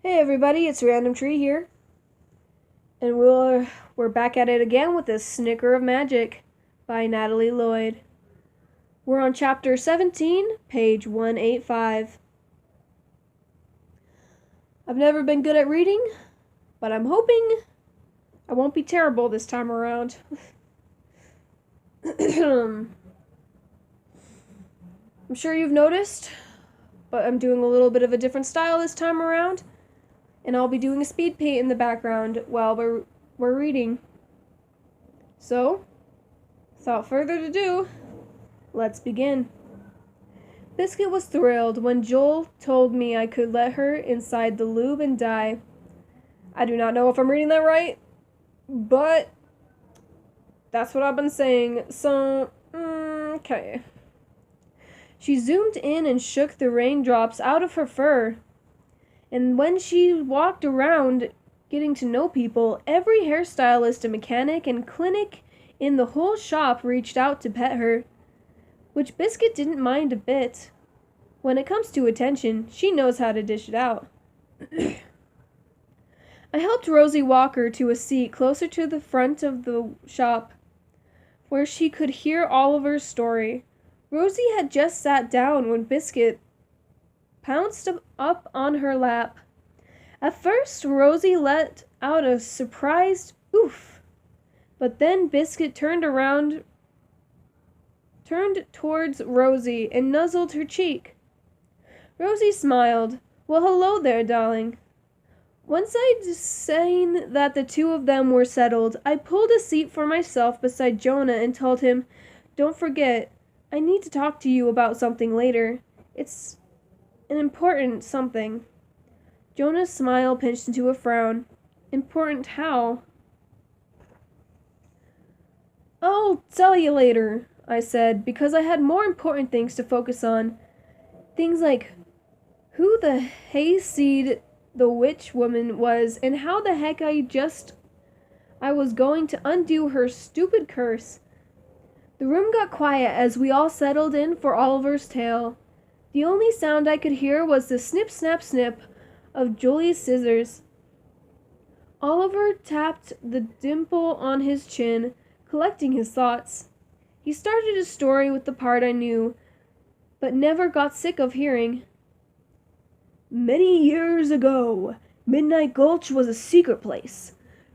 Hey everybody, it's Random Tree here, and we're back at it again with this Snicker of Magic by Natalie Lloyd. We're on chapter 17, page 185. I've never been good at reading, but I'm hoping I won't be terrible this time around. I'm sure you've noticed, but I'm doing a little bit of a different style this time around. And I'll be doing a speed paint in the background while we're reading. So, without further ado, let's begin. Biscuit was thrilled when Joel told me I could let her inside the lube and die. I do not know if I'm reading that right, but that's what I've been saying, so, okay. She zoomed in and shook the raindrops out of her fur. And when she walked around getting to know people, every hairstylist and mechanic and clinic in the whole shop reached out to pet her, which Biscuit didn't mind a bit. When it comes to attention, she knows how to dish it out. I helped Rosie Walker to a seat closer to the front of the shop, where she could hear Oliver's story. Rosie had just sat down when Biscuit pounced up on her lap. At first, Rosie let out a surprised oof, but then Biscuit turned towards Rosie and nuzzled her cheek. Rosie smiled. "Well, hello there, darling." Once I'd seen that the two of them were settled, I pulled a seat for myself beside Jonah and told him, "Don't forget, I need to talk to you about something later. It's an important something." Jonah's smile pinched into a frown. "Important how?" "I'll tell you later," I said, because I had more important things to focus on. Things like who the hayseed the witch woman was and how the heck I was going to undo her stupid curse. The room got quiet as we all settled in for Oliver's tale. The only sound I could hear was the snip, snap, snip of Julie's scissors. Oliver tapped the dimple on his chin, collecting his thoughts. He started his story with the part I knew, but never got sick of hearing. "Many years ago, Midnight Gulch was a secret place.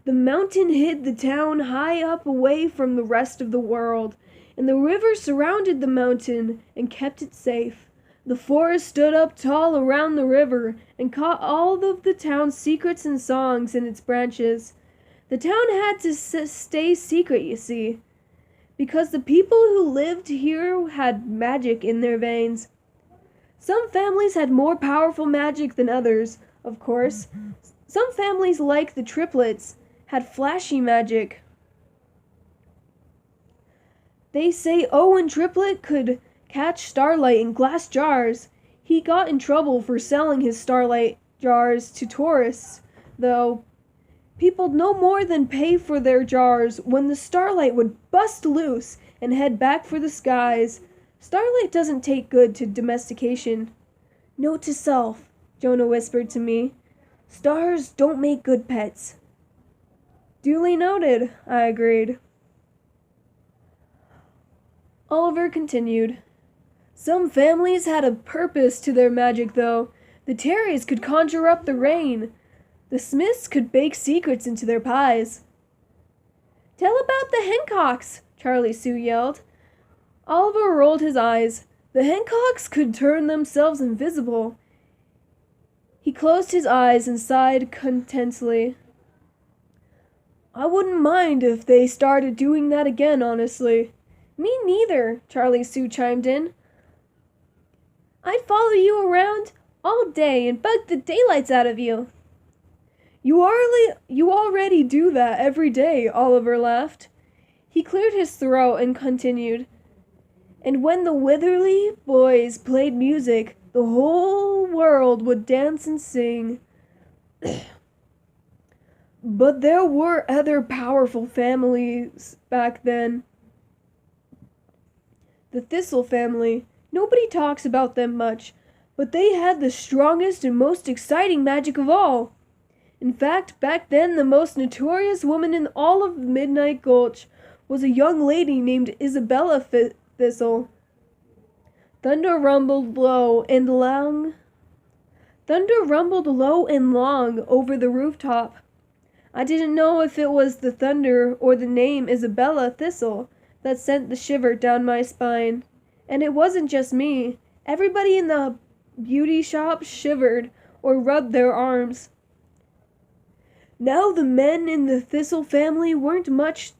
The mountain hid the town high up away from the rest of the world, and the river surrounded the mountain and kept it safe. The forest stood up tall around the river and caught all of the town's secrets and songs in its branches. The town had to stay secret, you see, because the people who lived here had magic in their veins. Some families had more powerful magic than others, of course. Some families, like the triplets, had flashy magic. They say Owen Triplet could catch starlight in glass jars. He got in trouble for selling his starlight jars to tourists, though. People'd no more than pay for their jars when the starlight would bust loose and head back for the skies. Starlight doesn't take good to domestication." "Note to self," Jonah whispered to me. "Stars don't make good pets." "Duly noted," I agreed. Oliver continued. "Some families had a purpose to their magic, though. The Terrys could conjure up the rain. The Smiths could bake secrets into their pies." "Tell about the Hancocks," Charlie Sue yelled. Oliver rolled his eyes. "The Hancocks could turn themselves invisible." He closed his eyes and sighed contentedly. "I wouldn't mind if they started doing that again, honestly." "Me neither," Charlie Sue chimed in. "I'd follow you around all day and bug the daylights out of you." You already do that every day," Oliver laughed. He cleared his throat and continued. "And when the Witherly boys played music, the whole world would dance and sing." "But there were other powerful families back then. The Thistle family. Nobody talks about them much, But they had the strongest and most exciting magic of all. In fact, back then the most notorious woman in all of Midnight Gulch was a young lady named Isabella Thistle. Thunder rumbled low and long over the rooftop. I didn't know if it was the thunder or the name Isabella Thistle that sent the shiver down my spine. And it wasn't just me. Everybody in the beauty shop shivered or rubbed their arms. Now the men in the Thistle family weren't much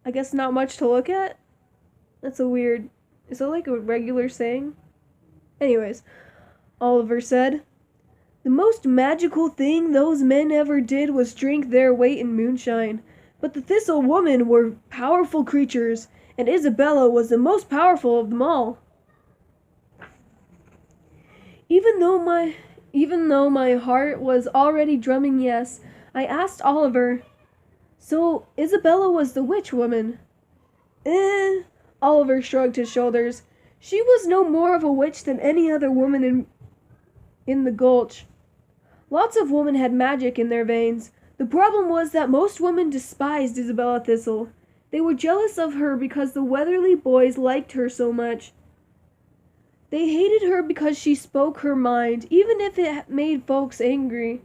I guess not much to look at? That's a weird... Is it like a regular saying? Anyways, Oliver said, the most magical thing those men ever did was drink their weight in moonshine. But the Thistle women were powerful creatures, and Isabella was the most powerful of them all. Even though my heart was already drumming yes, I asked Oliver, so Isabella was the witch woman? Oliver shrugged his shoulders. She was no more of a witch than any other woman in the Gulch. Lots of women had magic in their veins. The problem was that most women despised Isabella Thistle. They were jealous of her because the Weatherly boys liked her so much. They hated her because she spoke her mind, even if it made folks angry.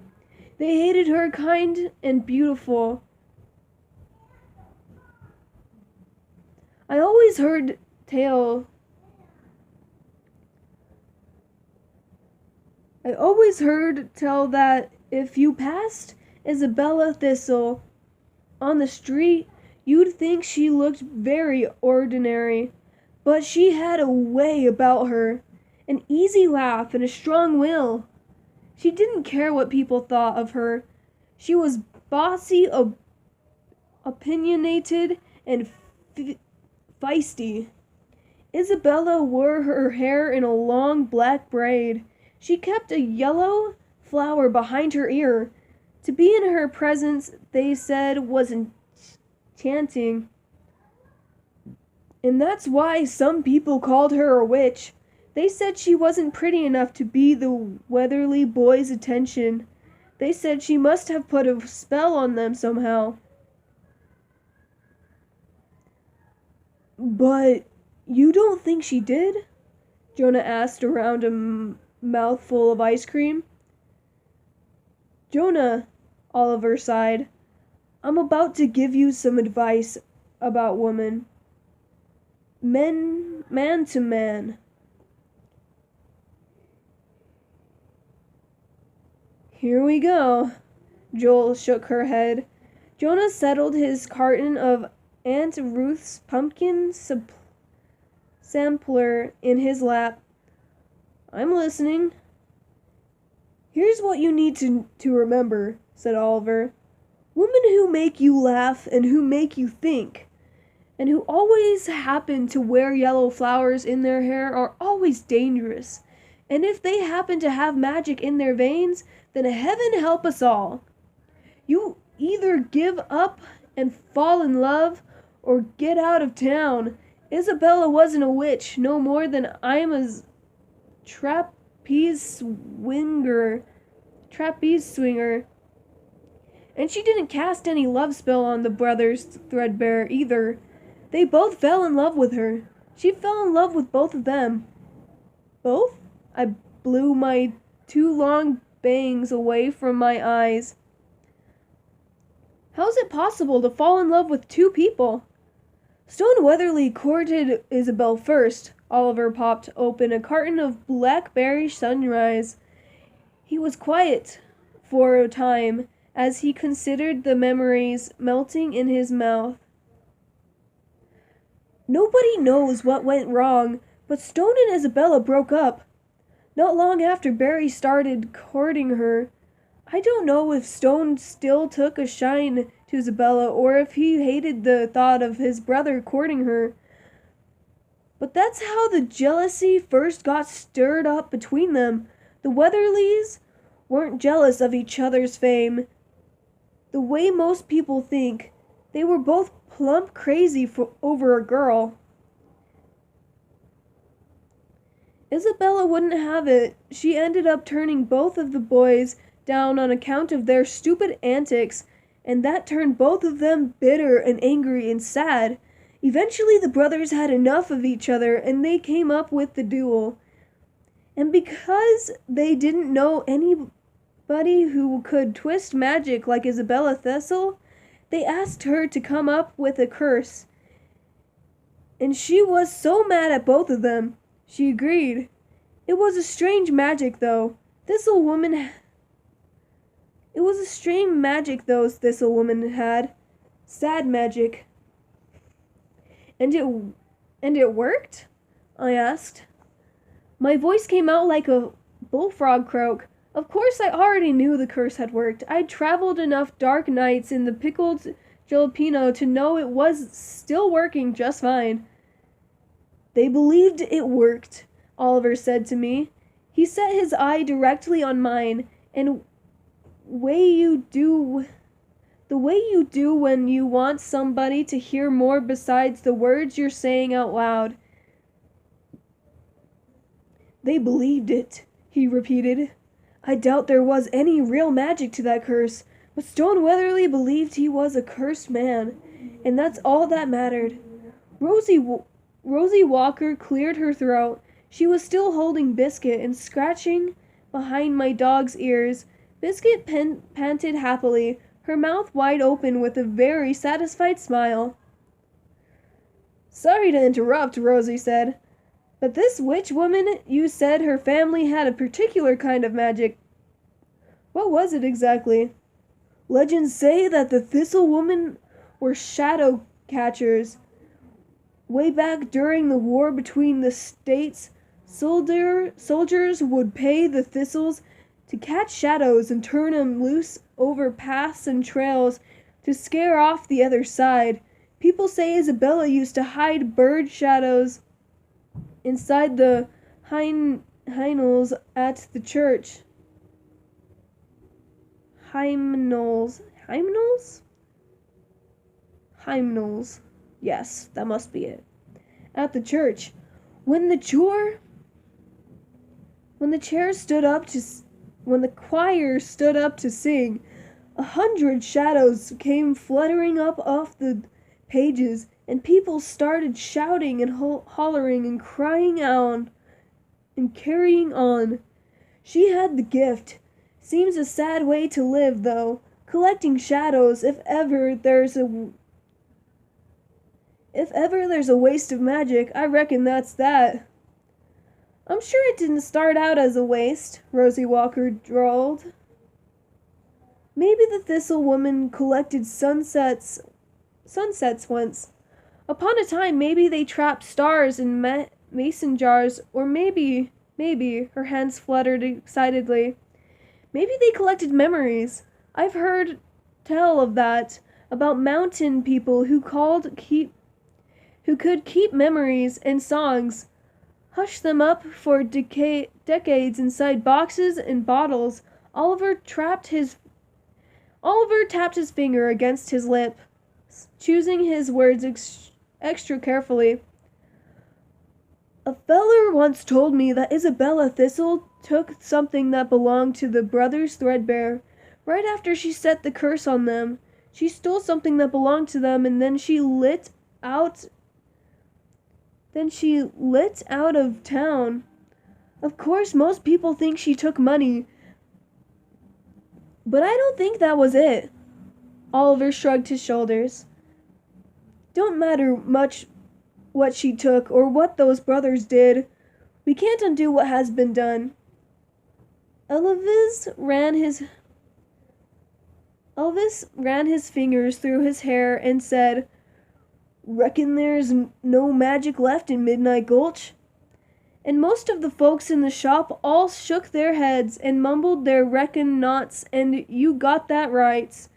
They hated her kind and beautiful. I always heard tell that if you passed Isabella Thistle on the street, you'd think she looked very ordinary. But she had a way about her, an easy laugh and a strong will. She didn't care what people thought of her. She was bossy, opinionated, and feisty. Isabella wore her hair in a long black braid. She kept a yellow flower behind her ear. To be in her presence, they said, was enchanting. And that's why some people called her a witch. They said she wasn't pretty enough to be the Weatherly boys' attention. They said she must have put a spell on them somehow. But you don't think she did? Jonah asked around a mouthful of ice cream. Jonah, Oliver sighed, I'm about to give you some advice about women. Man to man. Here we go. Joel shook her head. Jonah settled his carton of Aunt Ruth's pumpkin sampler in his lap. I'm listening. Here's what you need to remember, said Oliver. Women who make you laugh and who make you think, and who always happen to wear yellow flowers in their hair are always dangerous. And if they happen to have magic in their veins, then heaven help us all. You either give up and fall in love, or get out of town. Isabella wasn't a witch, no more than I'm a trapeze swinger. And she didn't cast any love spell on the brothers Threadbare either. They both fell in love with her. She fell in love with both of them. Both? I blew my 2 long bangs away from my eyes. How's it possible to fall in love with 2 people? Stone Weatherly courted Isabel first. Oliver popped open a carton of Blackberry Sunrise. He was quiet for a time as he considered the memories melting in his mouth. Nobody knows what went wrong, but Stone and Isabella broke up. Not long after Barry started courting her. I don't know if Stone still took a shine to Isabella or if he hated the thought of his brother courting her. But that's how the jealousy first got stirred up between them. The Weatherlys weren't jealous of each other's fame. The way most people think, they were both plump crazy over a girl. Isabella wouldn't have it. She ended up turning both of the boys down on account of their stupid antics, and that turned both of them bitter and angry and sad. Eventually the brothers had enough of each other and they came up with the duel. And because they didn't know anybody who could twist magic like Isabella Thistle, they asked her to come up with a curse. And she was so mad at both of them. She agreed. It was a strange magic though. Thistle Woman had. Sad magic. And it worked? I asked. My voice came out like a bullfrog croak. Of course I already knew the curse had worked. I'd traveled enough dark nights in the pickled jalapeno to know it was still working just fine. They believed it worked, Oliver said to me. He set his eye directly on mine, and the way you do when you want somebody to hear more besides the words you're saying out loud. They believed it, he repeated. I doubt there was any real magic to that curse, but Stone Weatherly believed he was a cursed man, and that's all that mattered. Rosie Walker cleared her throat. She was still holding Biscuit and scratching behind my dog's ears. Biscuit panted happily, her mouth wide open with a very satisfied smile. Sorry to interrupt, Rosie said, but this witch woman, you said her family had a particular kind of magic. What was it exactly? Legends say that the Thistle Woman were shadow catchers. Way back during the war between the states, soldiers would pay the Thistles to catch shadows and turn them loose over paths and trails to scare off the other side. People say Isabella used to hide bird shadows inside the hymnals at the church. Hymnals? Yes, that must be it. At the church. When the choir stood up to sing, 100 shadows came fluttering up off the pages, and people started shouting and hollering and crying out and carrying on. She had the gift. Seems a sad way to live, though, collecting shadows if ever there's a waste of magic. I reckon that's that. I'm sure it didn't start out as a waste, Rosie Walker drawled. Maybe the Thistle Woman collected sunsets once. Upon a time, maybe they trapped stars in mason jars, or maybe, her hands fluttered excitedly. Maybe they collected memories. I've heard tell of that, about mountain people who could keep memories and songs, hush them up for decades inside boxes and bottles. Oliver tapped his finger against his lip, choosing his words extra carefully. A feller once told me that Isabella Thistle took something that belonged to the brothers Threadbare. Right after she set the curse on them, she stole something that belonged to them, and then she lit out of town. Of course, most people think she took money, but I don't think that was it. Oliver shrugged his shoulders. Don't matter much what she took or what those brothers did. We can't undo what has been done. Elvis ran his fingers through his hair and said, Reckon there's no magic left in Midnight Gulch? And most of the folks in the shop all shook their heads and mumbled their reckon nots, and you got that right.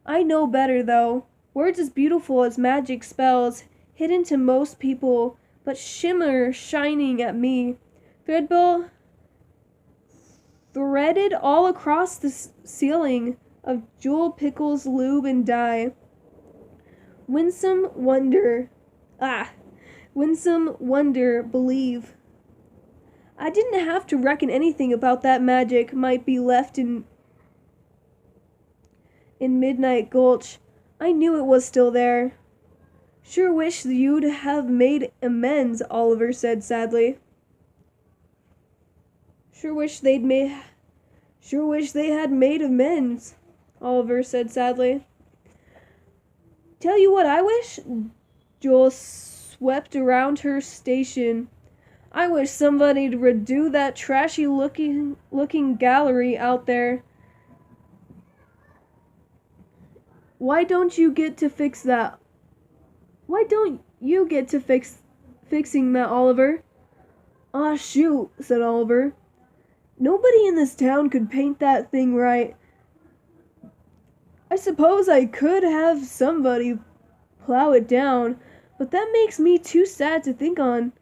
I know better, though. Words as beautiful as magic spells, hidden to most people, but shimmer shining at me. Threadbill threaded all across the ceiling of jewel pickles, lube, and dye. Winsome wonder, believe. I didn't have to reckon anything about that magic might be left in Midnight Gulch. I knew it was still there. Sure wish you'd have made amends, Oliver said sadly. Sure wish they had made amends, Oliver said sadly. Tell you what I wish? Joel swept around her station. I wish somebody'd redo that trashy looking gallery out there. Why don't you get to fix that? Why don't you get to fixing that, Oliver? Aw, shoot, said Oliver. Nobody in this town could paint that thing right. I suppose I could have somebody plow it down, but that makes me too sad to think on.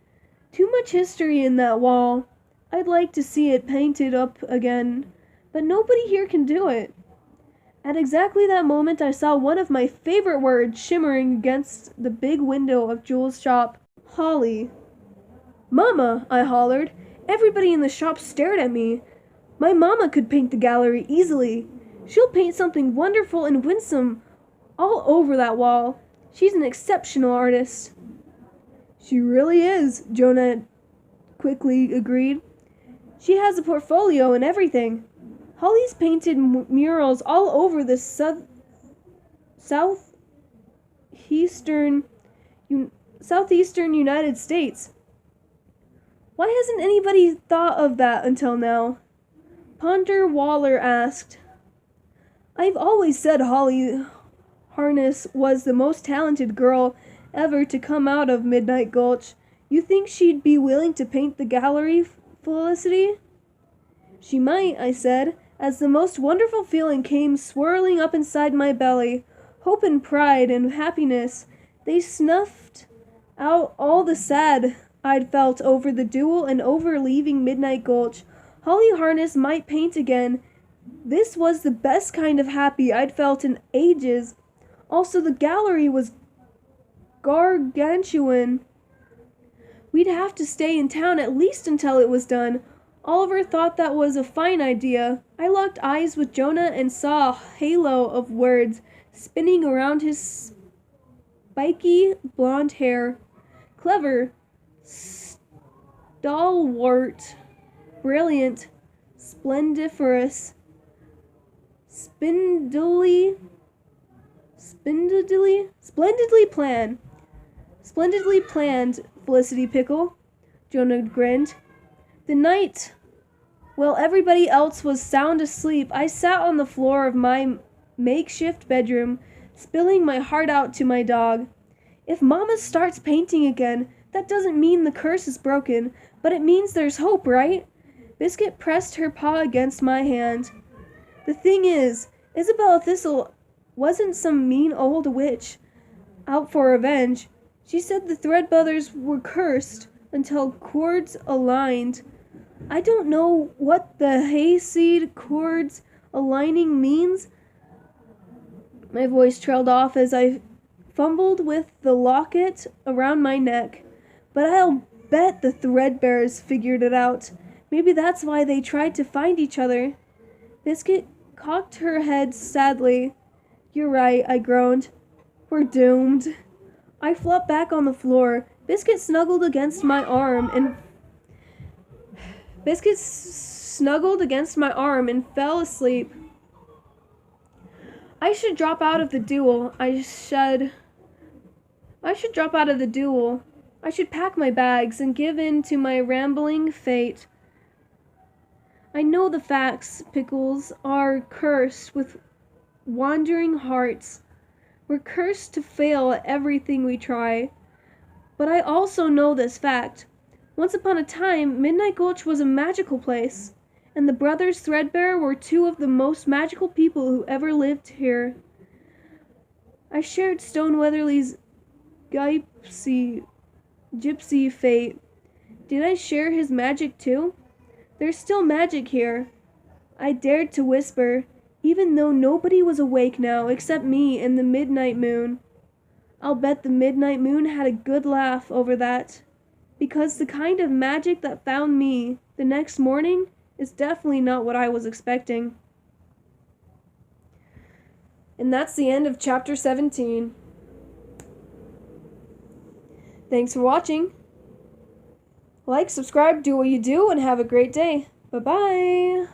Too much history in that wall. I'd like to see it painted up again, but nobody here can do it. At exactly that moment, I saw one of my favorite words shimmering against the big window of Jules' shop. Holly. Mama, I hollered. Everybody in the shop stared at me. My mama could paint the gallery easily. She'll paint something wonderful and winsome all over that wall. She's an exceptional artist. She really is, Jonah quickly agreed. She has a portfolio and everything. Holly's painted murals all over the southeastern United States. Why hasn't anybody thought of that until now? Ponder Waller asked. I've always said Holly Harness was the most talented girl ever to come out of Midnight Gulch. You think she'd be willing to paint the gallery, Felicity? She might, I said, as the most wonderful feeling came swirling up inside my belly. Hope and pride and happiness. They snuffed out all the sad I'd felt over the duel and over leaving Midnight Gulch. Holly Harness might paint again. This was the best kind of happy I'd felt in ages. Also, the gallery was gargantuan. We'd have to stay in town at least until it was done. Oliver thought that was a fine idea. I locked eyes with Jonah and saw a halo of words spinning around his spiky blonde hair. Clever, stalwart, brilliant, splendiferous, splendidly planned, Felicity Pickle. Jonah grinned. The night, while everybody else was sound asleep, I sat on the floor of my makeshift bedroom, spilling my heart out to my dog. If Mama starts painting again, that doesn't mean the curse is broken, but it means there's hope, right? Biscuit pressed her paw against my hand. The thing is, Isabella Thistle wasn't some mean old witch out for revenge. She said the Thread Brothers were cursed until chords aligned. I don't know what the hayseed chords aligning means. My voice trailed off as I fumbled with the locket around my neck. But I'll bet the Threadbares figured it out. Maybe that's why they tried to find each other. Biscuit cocked her head sadly. You're right, I groaned. We're doomed. I flopped back on the floor. Biscuit snuggled against my arm and fell asleep. I should drop out of the duel. I should pack my bags and give in to my rambling fate. I know the facts, Pickles, are cursed with wandering hearts. We're cursed to fail at everything we try. But I also know this fact. Once upon a time, Midnight Gulch was a magical place, and the brothers Threadbare were two of the most magical people who ever lived here. I shared Stone Weatherly's gypsy fate. Did I share his magic too? There's still magic here. I dared to whisper, even though nobody was awake now except me and the midnight moon. I'll bet the midnight moon had a good laugh over that. because the kind of magic that found me the next morning is definitely not what I was expecting. And that's the end of chapter 17. Thanks for watching. Like, subscribe, do what you do, and have a great day. Bye-bye.